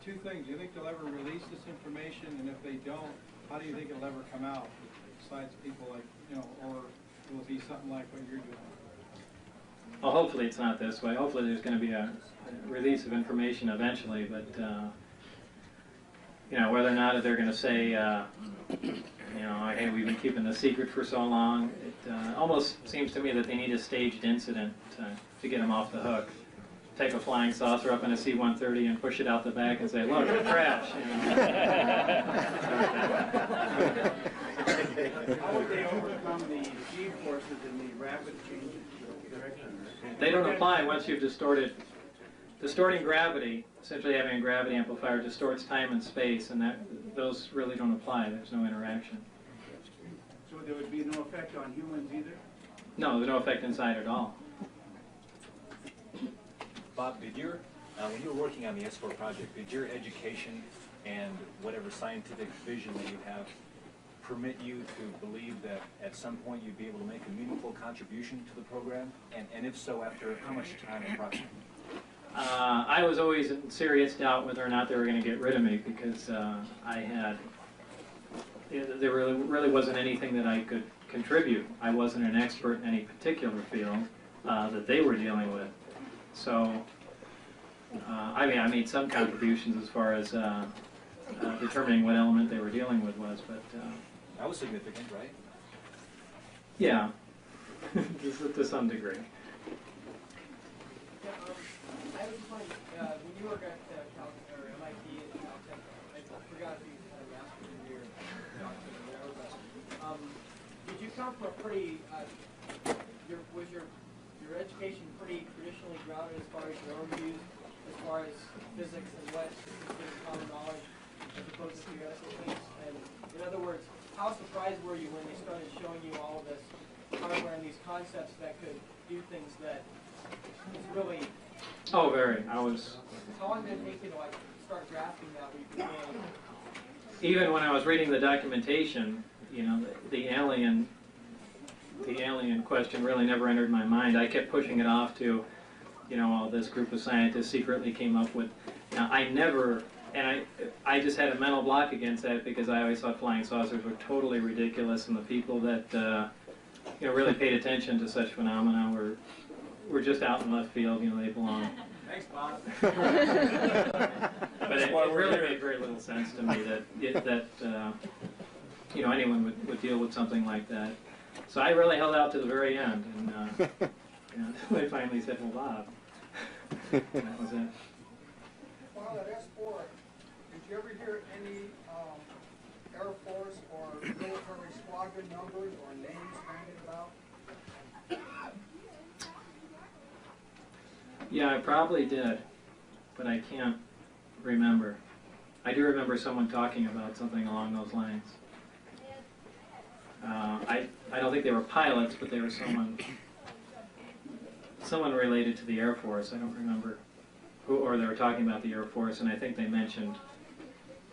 two things. Do you think they'll ever release this information? And if they don't, how do you think it'll ever come out? Besides people like, you know, or will it be something like what you're doing? Well, hopefully it's not this way. Hopefully there's going to be a release of information eventually, but you know, whether or not they're going to say, you know, hey, we've been keeping this secret for so long, it almost seems to me that they need a staged incident to get them off the hook. Take a flying saucer up in a C-130 and push it out the back and say, look, a crash. You know? How would they overcome the G-forces and the rapid change in direction? They don't apply once you've distorted. Distorting gravity, essentially having a gravity amplifier, distorts time and space, and those really don't apply. There's no interaction. So there would be no effect on humans either? No, there's no effect inside at all. Bob, did your, when you were working on the S4 project, did your education and whatever scientific vision that you have permit you to believe that at some point you'd be able to make a meaningful contribution to the program? And if so, after how much time approximately? I was always in serious doubt whether or not they were going to get rid of me because I had, there really wasn't anything that I could contribute. I wasn't an expert in any particular field that they were dealing with. So, I mean, I made some contributions as far as determining what element they were dealing with was, but... that was significant, right? Yeah, to some degree. I was wondering, when you were at MIT and Caltech, I forgot if you had a master's degree or doctorate or whatever, but did you come from a pretty, was your education pretty traditionally grounded as far as your own views, as far as physics and what is common knowledge, as opposed to theoretical things? And in other words, how surprised were you when they started showing you all of this hardware and these concepts that could do things that is really... Oh, very. I was... How long did it take you to like start grasping that when you began? Even when I was reading the documentation, you know, the alien question really never entered my mind. I kept pushing it off to, you know, all this group of scientists secretly came up with. Now, I never, and I just had a mental block against that because I always thought flying saucers were totally ridiculous, and the people that, you know, really paid attention to such phenomena were just out in left field. You know, they belong. Thanks, Bob. But it really made very little sense to me that you know, anyone would deal with something like that. So I really held out to the very end, and you know, they finally said, "Well, Bob," and that was it. Well, at S4, did you ever hear any Air Force or military squadron numbers or names bandied about? Yeah, I probably did, but I can't remember. I do remember someone talking about something along those lines. I don't think they were pilots, but they were someone related to the Air Force. I don't remember who, or they were talking about the Air Force, and I think they mentioned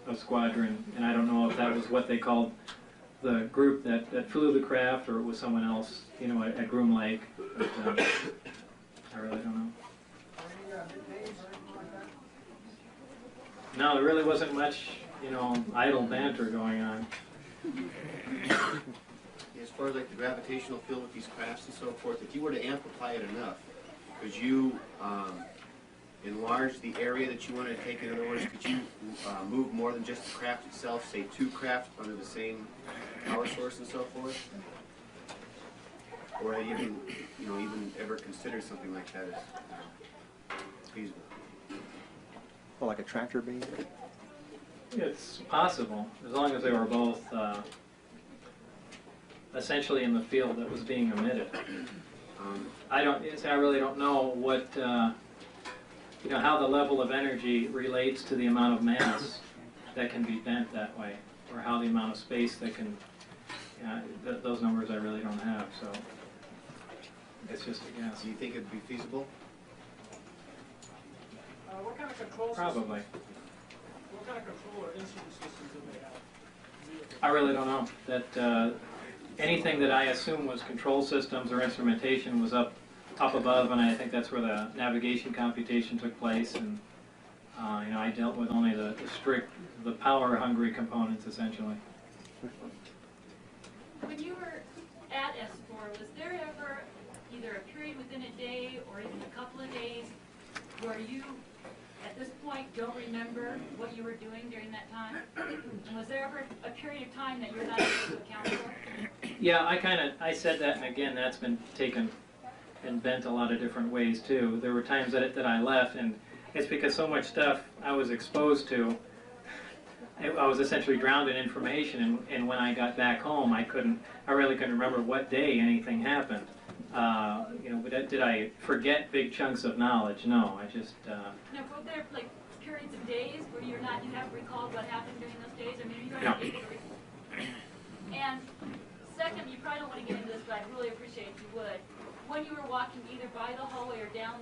a squadron, and I don't know if that was what they called the group that flew the craft, or it was someone else, you know, at Groom Lake. But, I really don't know. No, there really wasn't much, you know, idle banter going on. As far as like the gravitational field with these crafts and so forth, if you were to amplify it enough, could you enlarge the area that you want to take? In other words, could you move more than just the craft itself, say 2 crafts under the same power source and so forth? Or have you even ever considered something like that as feasible? Well, like a tractor beam? It's possible, as long as they were both essentially in the field that was being emitted. I really don't know what, you know, how the level of energy relates to the amount of mass that can be bent that way, or how the amount of space that can, those numbers I really don't have, so it's just a guess. Do you think it would be feasible? What kind of control Probably. systems? What kind of control or instrument systems do they have? I really don't know. That anything that I assume was control systems or instrumentation was up above, and I think that's where the navigation computation took place. And I dealt with only the power-hungry components, essentially. When you were at S4, was there ever either a period within a day or even a couple of days where you, at this point, don't remember what you were doing during that time? And was there ever a period of time that you're not able to account for? Yeah, I said that, and again, that's been taken and bent a lot of different ways too. There were times that I left, and it's because so much stuff I was exposed to, I was essentially drowned in information, and when I got back home, I really couldn't remember what day anything happened. But did I forget big chunks of knowledge? No, I just. Now, were there like periods of days where you haven't recalled what happened during those days? I mean, you No. able to recall. And second, you probably don't want to get into this, but I'd really appreciate if you would. When you were walking either by the hallway or down,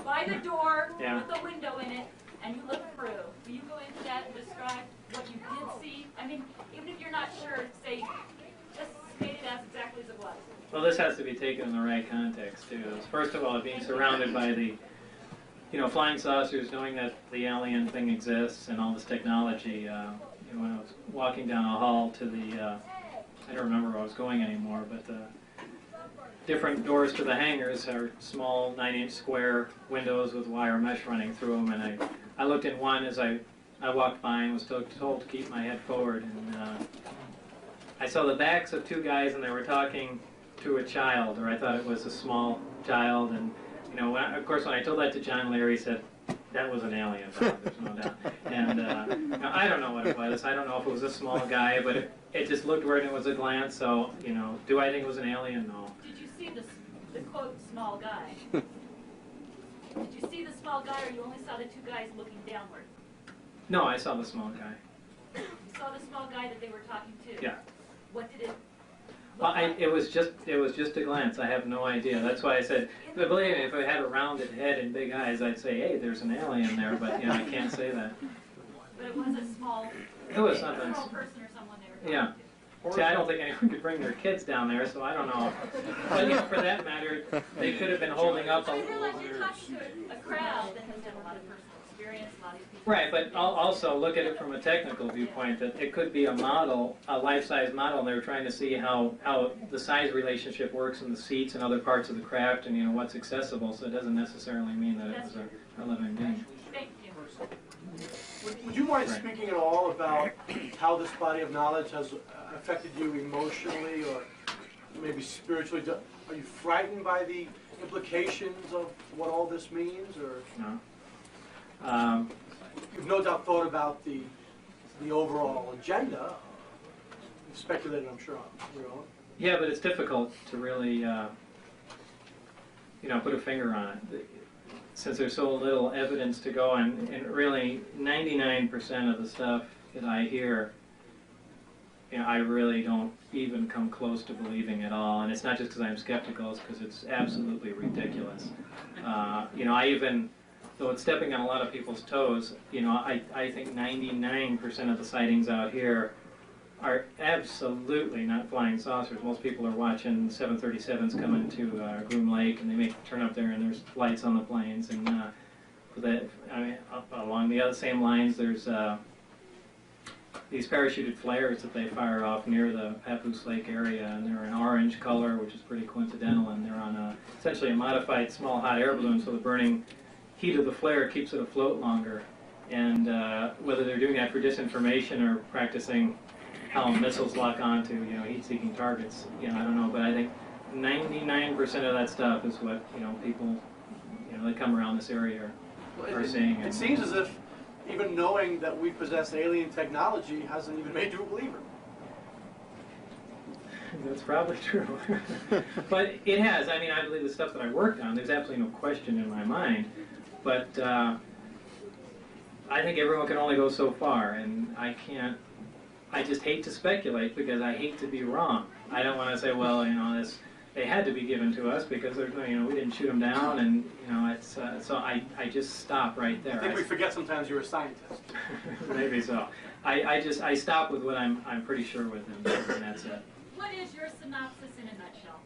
by the door with a window in it, and you look through, will you go into that and describe what you did see? I mean, even if you're not sure, just state it as exactly as it was. Well, this has to be taken in the right context too. First of all, being surrounded by the, flying saucers, knowing that the alien thing exists and all this technology. When I was walking down a hall to the, I don't remember where I was going anymore, but the different doors to the hangars are small 9-inch square windows with wire mesh running through them, and I looked in one as I walked by and was told to keep my head forward, and I saw the backs of two guys, and they were talking to a child, or I thought it was a small child, and of course when I told that to John, Larry said, that was an alien, there's no doubt. And I don't know what it was. I don't know if it was a small guy, but it just looked weird and it was a glance, so, do I think it was an alien? No. Did you see the quote, small guy? Did you see the small guy, or you only saw the two guys looking downward? No, I saw the small guy. You saw the small guy that they were talking to? Yeah. What did it Well, it was just a glance. I have no idea. That's why I said, but believe me, if I had a rounded head and big eyes, I'd say, hey, there's an alien there, but I can't say that. But it was a small, It was something. small person or someone they were talking Yeah. to. See, I don't think anyone could bring their kids down there, so I don't know. But for that matter, they could have been holding up I realize you're talking to a crowd that has had a lot of personal experience, a lot of these people. Right, but also look at it from a technical viewpoint, that it could be a model, a life-size model, and they were trying to see how the size relationship works in the seats and other parts of the craft, and what's accessible, so it doesn't necessarily mean that it was a living being. Thank you. Would you mind speaking at all about how this body of knowledge has affected you emotionally or maybe spiritually? Are you frightened by the implications of what all this means, or No. you've no doubt thought about the overall agenda? You've speculated, I'm sure, on your own. Yeah, but it's difficult to really, put a finger on it, since there's so little evidence to go on, and really 99% of the stuff that I hear, I really don't even come close to believing at all. And it's not just because I'm skeptical, it's because it's absolutely ridiculous. I even, though it's stepping on a lot of people's toes, I think 99% of the sightings out here are absolutely not flying saucers. Most people are watching 737s come into Groom Lake, and they turn up there, and there's lights on the planes. And along the other same lines, there's these parachuted flares that they fire off near the Papoose Lake area, and they're an orange color, which is pretty coincidental, and they're on essentially a modified small hot air balloon, so the burning heat of the flare keeps it afloat longer. And whether they're doing that for disinformation or practicing how missiles lock onto heat-seeking targets, I don't know, but I think 99% of that stuff is what people that come around this area are seeing. It seems as if even knowing that we possess alien technology hasn't even made you a believer. That's probably true. But it has. I mean, I believe the stuff that I worked on, there's absolutely no question in my mind. But I think everyone can only go so far, and I just hate to speculate because I hate to be wrong. I don't want to say, well, they had to be given to us because we didn't shoot them down, and it's so I just stop right there. I think we forget sometimes you're a scientist. Maybe so. I stop with what I'm pretty sure with, and that's it. What is your synopsis in a nutshell?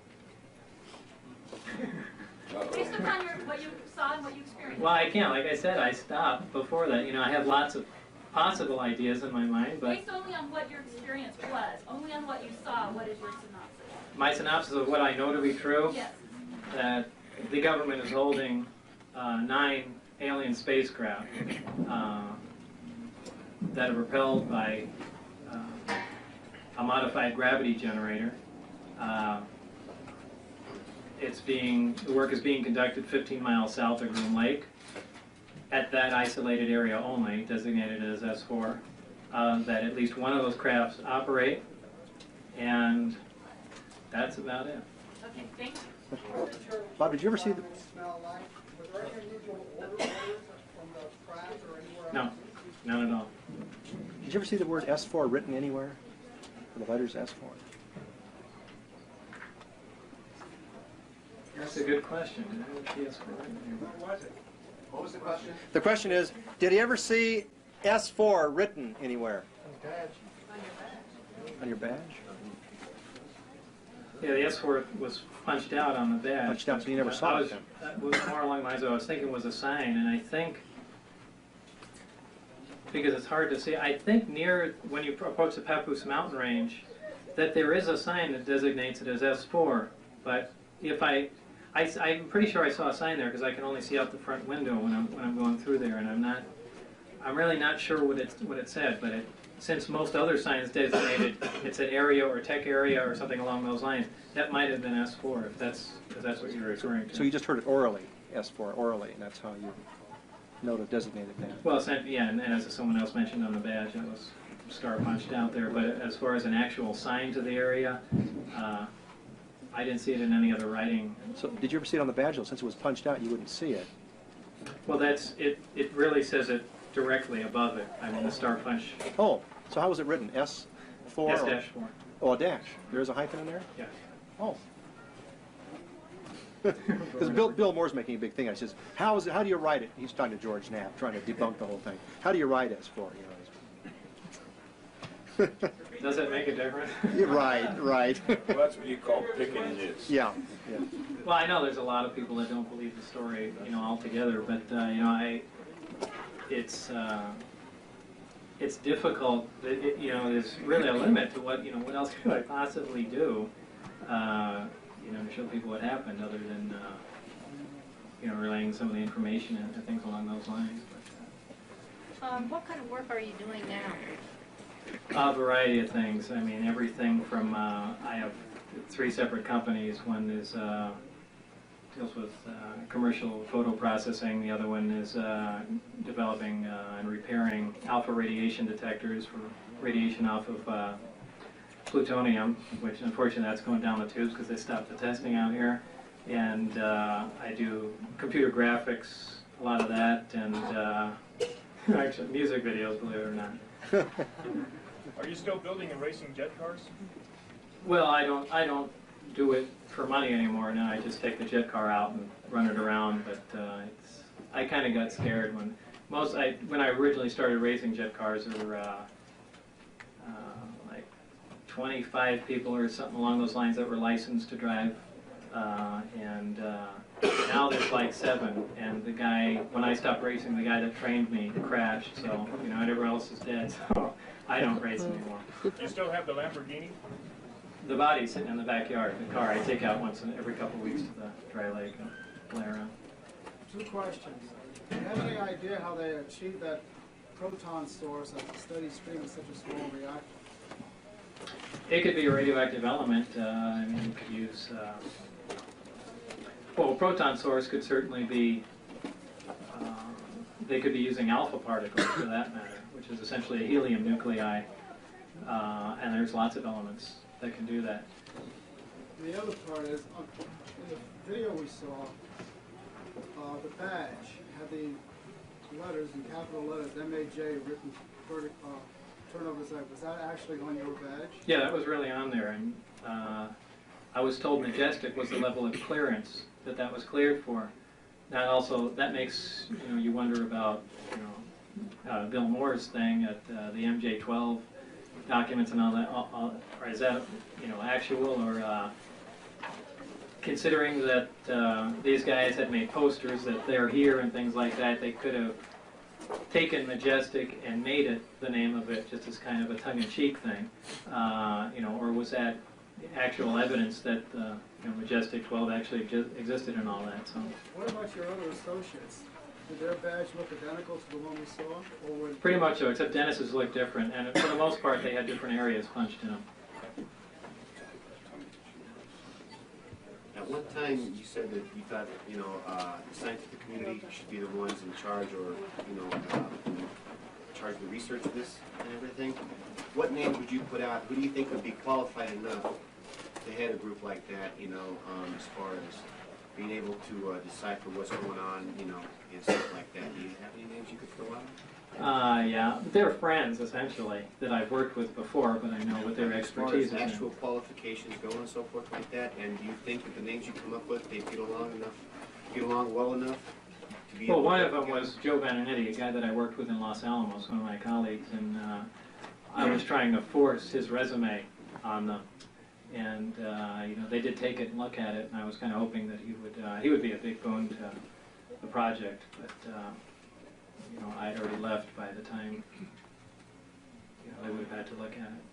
Based upon what you saw and what you experienced. Well, I can't. Like I said, I stopped before that. You know, I have lots of possible ideas in my mind, but Based only on what your experience was, only on what you saw, what is your synopsis? my synopsis of what I know to be true, Yes. that the government is holding 9 alien spacecraft that are propelled by a modified gravity generator. The work is being conducted 15 miles south of Groom Lake, at that isolated area only, designated as S4. That at least one of those crafts operate, and that's about it. Okay, thank you. Bob, did you ever see the... Smell like, was there any unusual odors from the craft or anywhere No, else? none at all. Did you ever see the word S4 written anywhere? The letters S4? That's a good question. Did I ever see S4 written here? What was it? What was the question? The question is, did he ever see S4 written anywhere? On your badge? Yeah, the S4 was punched out on the badge. Punched out, so you never saw it then? That was more along the lines of I was thinking was a sign, and I think, because it's hard to see, I think near, when you approach the Papoose mountain range, that there is a sign that designates it as S4, but if I'm pretty sure I saw a sign there because I can only see out the front window when I'm going through there, and I'm really not sure what it said, but since most other signs designated it's an area or tech area or something along those lines, that might have been S4 if that's what you're referring to. So you just heard it orally, S4 orally, and that's how you know to designate it then? Well, yeah, and as someone else mentioned on the badge, it was star punched out there. But as far as an actual sign to the area, I didn't see it in any other writing. So did you ever see it on the badge? Though, since it was punched out, you wouldn't see it. Well, that's it. It really says it directly above it. I mean, the star punch. Oh, so how was it written? S4? S-4. Oh, a dash. There is a hyphen in there? Yeah. Oh. Because Bill Moore's making a big thing. I says, how do you write it? He's talking to George Knapp, trying to debunk the whole thing. How do you write S4? You know. Does it make a difference? Right. Well, that's what you call picking nits. Yeah. Well, I know there's a lot of people that don't believe the story, altogether. But it's difficult. There's really a limit to what else could I possibly do, to show people what happened, other than relaying some of the information and things along those lines. But, what kind of work are you doing now? a variety of things. I mean, everything from I have 3 separate companies. One is deals with commercial photo processing. The other one is developing and repairing alpha radiation detectors for radiation off of plutonium, which unfortunately that's going down the tubes because they stopped the testing out here. And I do computer graphics, a lot of that, and actually music videos, believe it or not. Are you still building and racing jet cars? Well, I don't do it for money anymore. Now I just take the jet car out and run it around. But I kind of got scared when I originally started racing jet cars. There were like 25 people or something along those lines that were licensed to drive, and now there's like 7. And the guy, when I stopped racing, the guy that trained me crashed. So everyone else is dead. So I don't race anymore. You still have the Lamborghini? The body's sitting in the backyard. The car I take out once every couple of weeks to the dry lake and play around. 2 questions. Do you have any idea how they achieved that proton source at a steady stream of such a small reactor? It could be a radioactive element. I mean, you could use. Well, a proton source could certainly be. They could be using alpha particles for that matter, which is essentially a helium nuclei, and there's lots of elements that can do that. The other part is, in the video we saw, the badge had the letters in capital letters, M-A-J, written turnover side. Was that actually on your badge? Yeah, that was really on there, and I was told Majestic was the level of clearance that was cleared for. Now, that makes you wonder about Bill Moore's thing at the MJ12 documents and all that. Or is that actual, or considering that these guys had made posters that they're here and things like that, they could have taken Majestic and made it the name of it just as kind of a tongue-in-cheek thing, you know, or was that actual evidence that you know, Majestic 12 actually existed and all that. So. What about your other associates? Did their badge look identical to the one we saw? Or were Pretty much so, except Dennis's looked different, and for the most part they had different areas punched in them. At one time, you said that you thought, you know, the scientific community should be the ones in charge, or, you know, in charge of the research of this and everything. What names would you put out? Who do you think would be qualified enough to head a group like that, you know, as far as being able to decipher what's going on, you know, and stuff like that? Do you have any names you could throw out? Yeah, they're friends, essentially, that I've worked with before, but I know what their expertise is As far as in. actual qualifications go and so forth like that, and do you think that the names you come up with, they get along well enough to be Well, able one to of them work was Joe Benedetti, a guy that I worked with in Los Alamos, one of my colleagues, and I was trying to force his resume on them. And you know, they did take it and look at it, and I was kind of hoping that he would be a big boon to the project, but you know, I'd already left by the time, you know, they would have had to look at it.